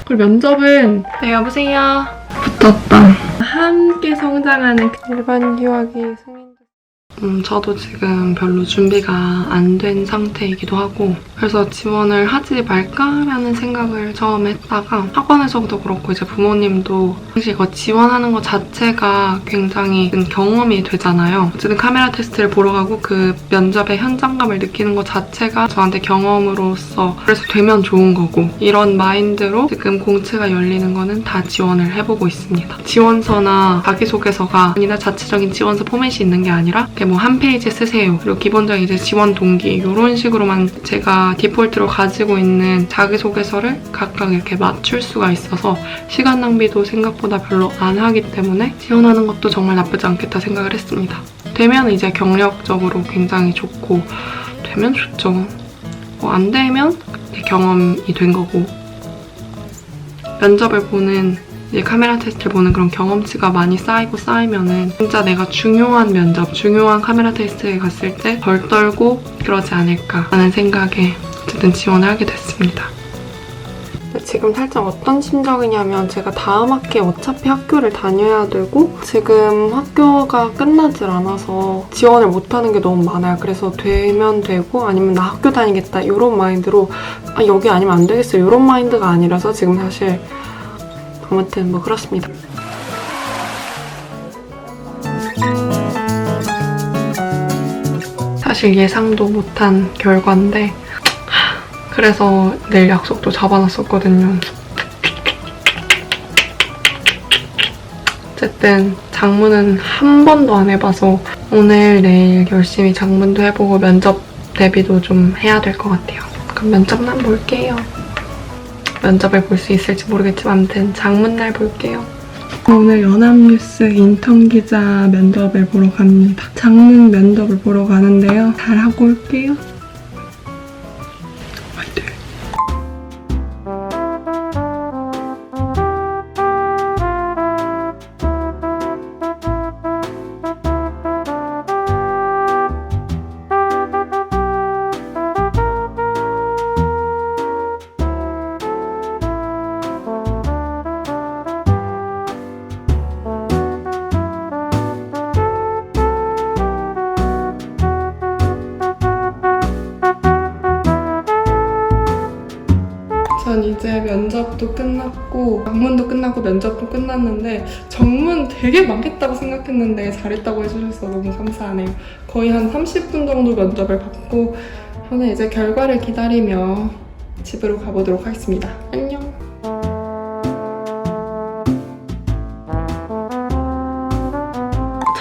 그리고 면접은 네, 여보세요. 붙었다. 함께 성장하는 일반 유학이 승인. 저도 지금 별로 준비가 안 된 상태이기도 하고 그래서 지원을 하지 말까라는 생각을 처음 했다가 학원에서도 그렇고 이제 부모님도 사실 이거 지원하는 것 자체가 굉장히 큰 경험이 되잖아요. 어쨌든 카메라 테스트를 보러 가고 그 면접의 현장감을 느끼는 것 자체가 저한테 경험으로서 그래서 되면 좋은 거고 이런 마인드로 지금 공채가 열리는 거는 다 지원을 해보고 있습니다. 지원서나 자기소개서가 아니라 자체적인 지원서 포맷이 있는 게 아니라 뭐 한 페이지 쓰세요. 그리고 기본적인 이제 지원 동기 이런 식으로만 제가 디폴트로 가지고 있는 자기소개서를 각각 이렇게 맞출 수가 있어서 시간 낭비도 생각보다 별로 안 하기 때문에 지원하는 것도 정말 나쁘지 않겠다 생각을 했습니다. 되면 이제 경력적으로 굉장히 좋고 되면 좋죠. 뭐 안 되면 경험이 된 거고 면접을 보는 이제 카메라 테스트를 보는 그런 경험치가 많이 쌓이면은 진짜 내가 중요한 면접, 중요한 카메라 테스트에 갔을 때 덜 떨고 그러지 않을까 하는 생각에 어쨌든 지원을 하게 됐습니다. 지금 살짝 어떤 심정이냐면 제가 다음 학기에 어차피 학교를 다녀야 되고 지금 학교가 끝나질 않아서 지원을 못하는 게 너무 많아요. 그래서 되면 되고 아니면 나 학교 다니겠다 이런 마인드로 여기 아니면 안 되겠어 이런 마인드가 아니라서 지금 사실 아무튼 뭐 그렇습니다. 사실 예상도 못한 결과인데 그래서 내일 약속도 잡아놨었거든요. 어쨌든 장문은 한 번도 안 해봐서 오늘 내일 열심히 장문도 해보고 면접 대비도 좀 해야 될 것 같아요. 그럼 면접만 볼게요. 면접을 볼 수 있을지 모르겠지만 아무튼 장문날 볼게요. 오늘 연합뉴스 인턴 기자 면접을 보러 갑니다. 장문 면접을 보러 가는데요. 잘하고 올게요. 화이팅! 전 이제 면접도 끝났고 장문도 끝나고 면접도 끝났는데 정문 되게 많겠다고 생각했는데 잘했다고 해주셔서 너무 감사하네요. 거의 한 30분 정도 면접을 받고 저는 이제 결과를 기다리며 집으로 가보도록 하겠습니다. 안녕!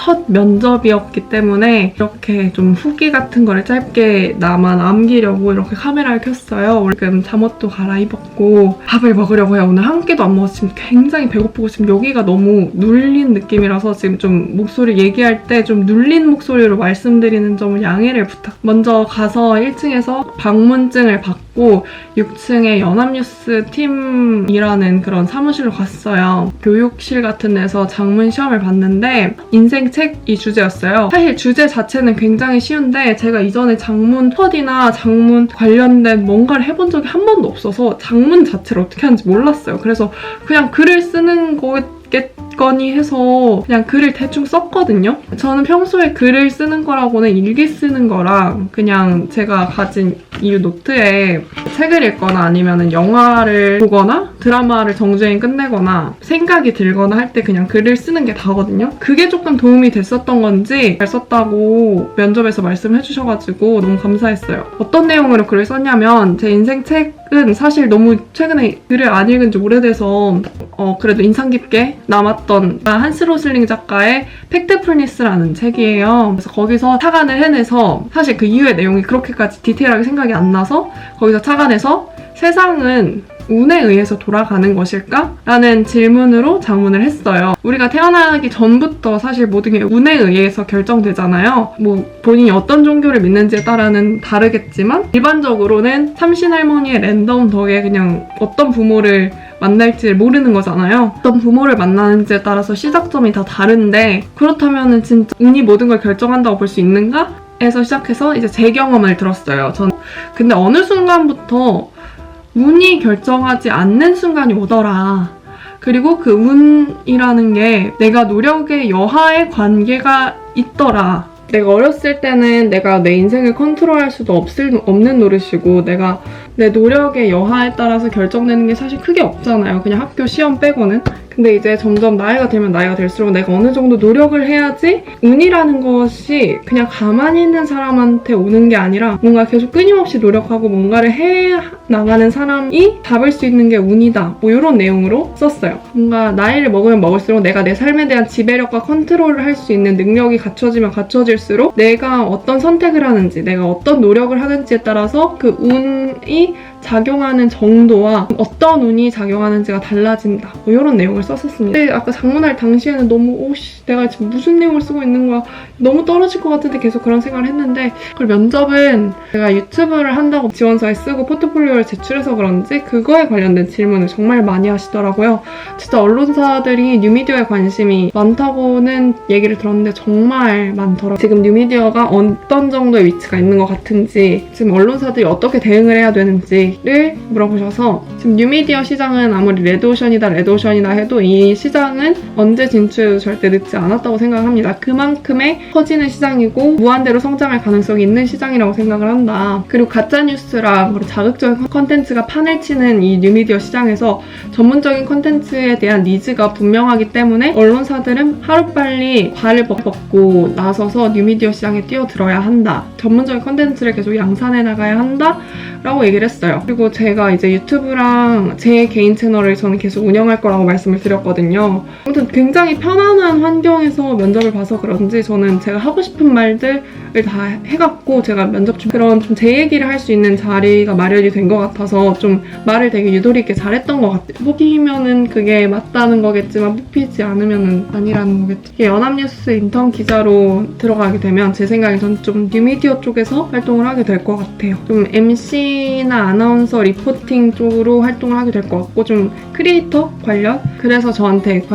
첫 면접이었기 때문에 이렇게 좀 후기 같은 거를 짧게 나만 남기려고 이렇게 카메라를 켰어요. 지금 잠옷도 갈아입었고 밥을 먹으려고 해요. 오늘 한 끼도 안 먹어서 지금 굉장히 배고프고 지금 여기가 너무 눌린 느낌이라서 지금 좀 목소리 얘기할 때 좀 눌린 목소리로 말씀드리는 점을 양해를 먼저 가서 1층에서 방문증을 받고 6층에 연합뉴스 팀이라는 그런 사무실로 갔어요. 교육실 같은 데서 장문 시험을 봤는데 인생 책이 주제였어요. 사실 주제 자체는 굉장히 쉬운데 제가 이전에 장문 스터디나 장문 관련된 뭔가를 해본 적이 한 번도 없어서 장문 자체를 어떻게 하는지 몰랐어요. 그래서 그냥 글을 쓰는 거겠거니 해서 그냥 글을 대충 썼거든요. 저는 평소에 글을 쓰는 거라고는 일기 쓰는 거랑 그냥 제가 가진 이 노트에 책을 읽거나 아니면 영화를 보거나 드라마를 정주행 끝내거나 생각이 들거나 할 때 그냥 글을 쓰는 게 다거든요. 그게 조금 도움이 됐었던 건지 잘 썼다고 면접에서 말씀해 주셔가지고 너무 감사했어요. 어떤 내용으로 글을 썼냐면 제 인생 책은 사실 너무 최근에 글을 안 읽은 지 오래돼서 그래도 인상 깊게 남았던 한스 로슬링 작가의 팩트풀니스라는 책이에요. 그래서 거기서 착안을 해내서 사실 그 이후의 내용이 그렇게까지 디테일하게 생각이 안 나서 거기서 착안해서 세상은 운에 의해서 돌아가는 것일까? 라는 질문으로 장문을 했어요. 우리가 태어나기 전부터 사실 모든 게 운에 의해서 결정되잖아요. 뭐 본인이 어떤 종교를 믿는지에 따라는 다르겠지만 일반적으로는 삼신할머니의 랜덤 덕에 그냥 어떤 부모를 만날지 모르는 거잖아요. 어떤 부모를 만나는지에 따라서 시작점이 다 다른데 그렇다면 진짜 운이 모든 걸 결정한다고 볼 수 있는가? 에서 시작해서 이제 제 경험을 들었어요. 근데 어느 순간부터 운이 결정하지 않는 순간이 오더라. 그리고 그 운이라는 게 내가 노력의 여하의 관계가 있더라. 내가 어렸을 때는 내가 내 인생을 컨트롤할 수도 없는 노릇이고 내가 내 노력의 여하에 따라서 결정되는 게 사실 크게 없잖아요. 그냥 학교 시험 빼고는. 근데 이제 점점 나이가 들면 나이가 들수록 내가 어느 정도 노력을 해야지 운이라는 것이 그냥 가만히 있는 사람한테 오는 게 아니라 뭔가 계속 끊임없이 노력하고 뭔가를 해 나가는 사람이 잡을 수 있는 게 운이다. 뭐 이런 내용으로 썼어요. 뭔가 나이를 먹으면 먹을수록 내가 내 삶에 대한 지배력과 컨트롤을 할 수 있는 능력이 갖춰지면 갖춰질수록 내가 어떤 선택을 하는지 내가 어떤 노력을 하는지에 따라서 그 운이 작용하는 정도와 어떤 운이 작용하는지가 달라진다. 뭐 이런 내용을 썼었습니다. 근데 아까 장문할 당시에는 너무 오씨 내가 지금 무슨 내용을 쓰고 있는 거야. 너무 떨어질 것 같은데 계속 그런 생각을 했는데 그리고 면접은 제가 유튜브를 한다고 지원서에 쓰고 포트폴리오를 제출해서 그런지 그거에 관련된 질문을 정말 많이 하시더라고요. 진짜 언론사들이 뉴미디어에 관심이 많다고는 얘기를 들었는데 정말 많더라고요. 지금 뉴미디어가 어떤 정도의 위치가 있는 것 같은지 지금 언론사들이 어떻게 대응을 해야 되는지를 물어보셔서 지금 뉴미디어 시장은 아무리 레드오션이다 해도 이 시장은 언제 진출해도 절대 늦지 않았다고 생각합니다. 그만큼의 커지는 시장이고 무한대로 성장할 가능성이 있는 시장이라고 생각을 한다. 그리고 가짜뉴스랑 자극적인 컨텐츠가 판을 치는 이 뉴미디어 시장에서 전문적인 컨텐츠에 대한 니즈가 분명하기 때문에 언론사들은 하루빨리 발을 벗고 나서서 뉴미디어 시장에 뛰어들어야 한다. 전문적인 컨텐츠를 계속 양산해 나가야 한다. 라고 얘기를 했어요. 그리고 제가 이제 유튜브랑 제 개인 채널을 저는 계속 운영할 거라고 말씀을 드렸거든요. 아무튼 굉장히 편안한 환경에서 면접을 봐서 그런지 저는 제가 하고 싶은 말들을 다 해갖고 제가 면접 중 그런 좀 제 얘기를 할 수 있는 자리가 마련이 된 것 같아서 좀 말을 되게 유도리 있게 잘했던 것 같아요. 뽑히면은 그게 맞다는 거겠지만 뽑히지 않으면은 아니라는 거겠죠. 연합뉴스 인턴 기자로 들어가게 되면 제 생각에 전 좀 뉴미디어 쪽에서 활동을 하게 될 것 같아요. 좀 MC나 아나운서 리포팅 쪽으로 활동을 하게 될 것 같고 좀 크리에이터 관련? 그래서 저한테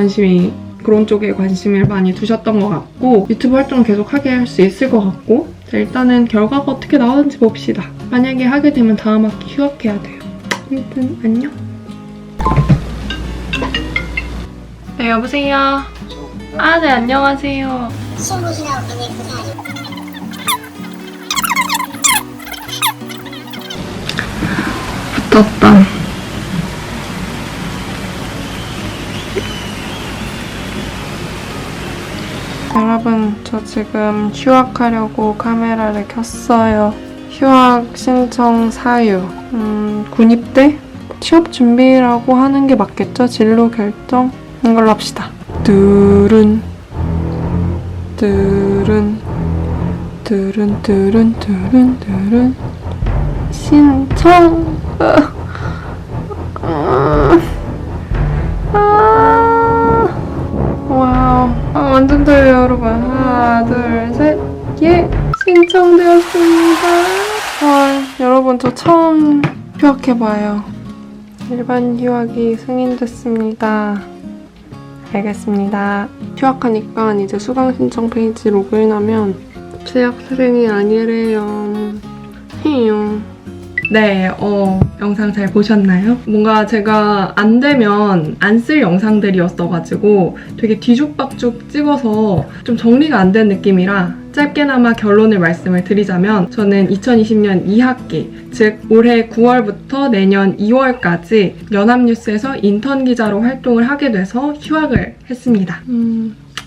그런 쪽에 관심을 많이 두셨던 것 같고 유튜브 활동을 계속 하게 할 수 있을 것 같고 자, 일단은 결과가 어떻게 나오는지 봅시다. 만약에 하게 되면 다음 학기 휴학해야 돼요. 아무튼 안녕. 네, 여보세요? 아, 네, 안녕하세요. 시험 보시라고 굉장히 고생하셨고 붙었다. 여러분, 저 지금 휴학하려고 카메라를 켰어요. 휴학 신청 사유. 군입대? 취업 준비라고 하는 게 맞겠죠? 진로 결정? 이걸로 합시다. 뚜른 신청 와우. 완전 떨려요, 여러분. 하나, 둘, 셋. 예! 신청되었습니다. 헐, 여러분, 저 처음 휴학해봐요. 일반 휴학이 승인됐습니다. 알겠습니다. 휴학하니까 이제 수강 신청 페이지 로그인하면 재학생이 아니래요. 해요. 네, 영상 잘 보셨나요? 뭔가 제가 안 되면 안 쓸 영상들이었어가지고 되게 뒤죽박죽 찍어서 좀 정리가 안 된 느낌이라 짧게나마 결론을 말씀을 드리자면 저는 2020년 2학기, 즉 올해 9월부터 내년 2월까지 연합뉴스에서 인턴 기자로 활동을 하게 돼서 휴학을 했습니다.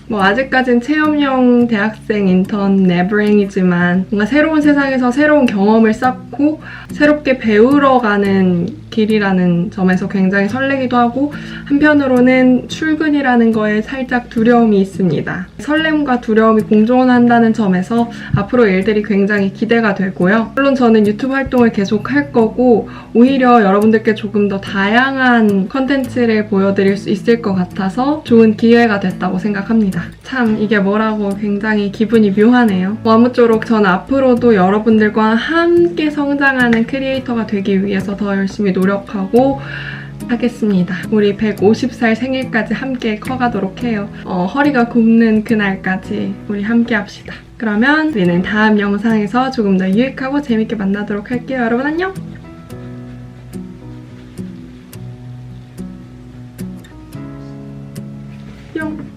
뭐 아직까진 체험형 대학생 인턴 네버행이지만 뭔가 새로운 세상에서 새로운 경험을 쌓고 새롭게 배우러 가는 길이라는 점에서 굉장히 설레기도 하고 한편으로는 출근이라는 거에 살짝 두려움이 있습니다. 설렘과 두려움이 공존한다는 점에서 앞으로 일들이 굉장히 기대가 되고요. 물론 저는 유튜브 활동을 계속 할 거고 오히려 여러분들께 조금 더 다양한 컨텐츠를 보여드릴 수 있을 것 같아서 좋은 기회가 됐다고 생각합니다. 참 이게 뭐라고 굉장히 기분이 묘하네요. 아무쪼록 저는 앞으로도 여러분들과 함께 성장하는 크리에이터가 되기 위해서 더 열심히 노력하고 하겠습니다. 우리 150살 생일까지 함께 커가도록 해요. 허리가 굽는 그날까지 우리 함께 합시다. 그러면 우리는 다음 영상에서 조금 더 유익하고 재밌게 만나도록 할게요. 여러분 안녕! 뿅!